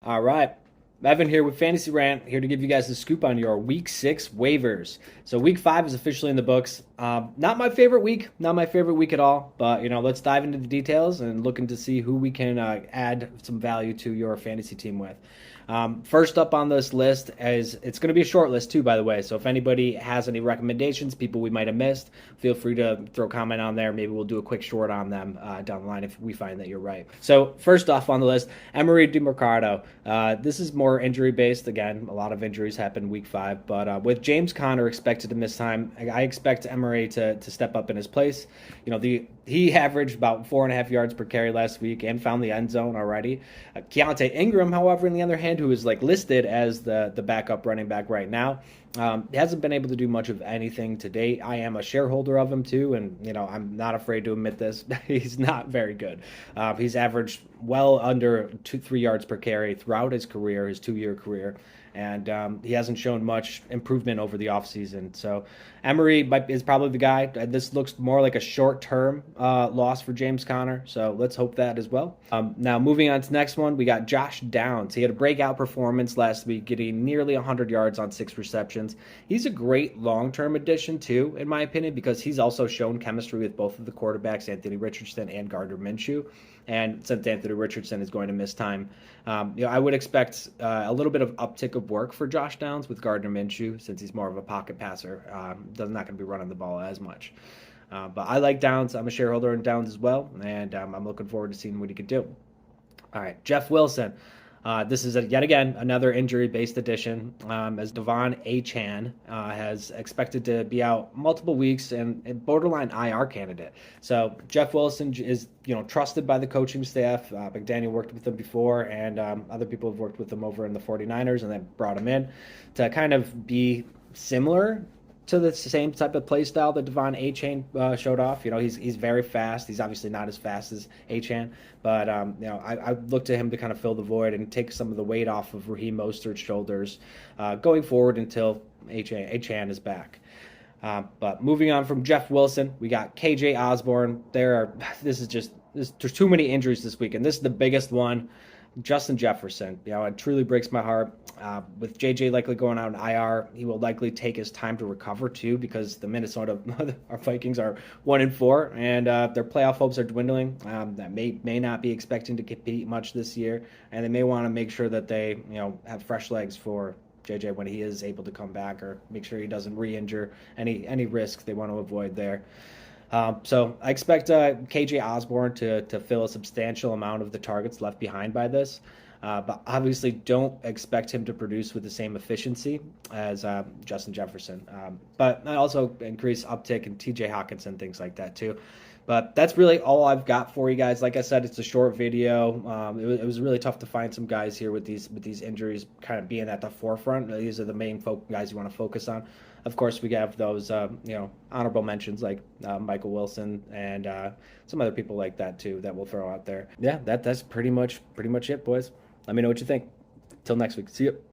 All right. Evan here with Fantasy Rant, here to give you guys the scoop on your Week 6 waivers. So Week 5 is officially in the books. Not my favorite week, not my favorite week at all. But let's dive into the details and looking to see who we can add some value to your fantasy team with. First up on this list is it's going to be a short list too, by the way. So if anybody has any recommendations, people we might have missed, feel free to throw a comment on there. Maybe we'll do a quick short on them down the line if we find that you're right. So first off on the list, Emery DeMercado. This is more injury based. Again, a lot of injuries happen week 5, but with James Conner expected to miss time, I expect Emery to step up in his place. He averaged about 4.5 yards per carry last week and found the end zone already. Keontae Ingram, however, on the other hand, who is listed as the backup running back right now, hasn't been able to do much of anything to date. I am a shareholder of him too, and I'm not afraid to admit this. He's not very good. He's averaged well under 2-3 yards per carry throughout his career, his 2-year career, and he hasn't shown much improvement over the offseason. So Emery is probably the guy. This looks more like a short-term loss for James Conner, so let's hope that as well. Now, moving on to the next one, we got Josh Downs. He had a breakout performance last week, getting nearly 100 yards on 6 receptions. He's a great long-term addition, too, in my opinion, because he's also shown chemistry with both of the quarterbacks, Anthony Richardson and Gardner Minshew. And since Anthony Richardson is going to miss time, I would expect a little bit of uptick of work for Josh Downs with Gardner Minshew, since he's more of a pocket passer. Not going to be running the ball as much. But I like Downs. I'm a shareholder in Downs as well, and I'm looking forward to seeing what he could do. All right, Jeff Wilson. This is yet again another injury-based addition, as Devon Achane has expected to be out multiple weeks and borderline IR candidate. So Jeff Wilson is trusted by the coaching staff. McDaniel worked with him before, and other people have worked with him over in the 49ers, and then brought him in to kind of be similar to the same type of play style that Devon Achane showed off. He's very fast. He's obviously not as fast as Achane, but I look to him to kind of fill the void and take some of the weight off of Raheem Mostert's shoulders going forward until Achane is back. But moving on from Jeff Wilson, we got KJ Osborne. There's too many injuries this week, and this is the biggest one. Justin Jefferson, it truly breaks my heart. With JJ likely going out in IR, he will likely take his time to recover too, because the Minnesota our Vikings are 1-4, and their playoff hopes are dwindling. That may not be expecting to compete much this year, and they may want to make sure that they have fresh legs for JJ when he is able to come back, or make sure he doesn't re-injure any risk they want to avoid there. So I expect KJ Osborne to fill a substantial amount of the targets left behind by this, but obviously don't expect him to produce with the same efficiency as Justin Jefferson. But I also increase uptick in TJ Hawkinson, things like that too. But that's really all I've got for you guys. Like I said, it's a short video. It was really tough to find some guys here with these injuries kind of being at the forefront. These are the main guys you want to focus on. Of course, we have those honorable mentions like Michael Wilson and some other people like that too that we'll throw out there. Yeah, that's pretty much it, boys. Let me know what you think. Till next week. See you.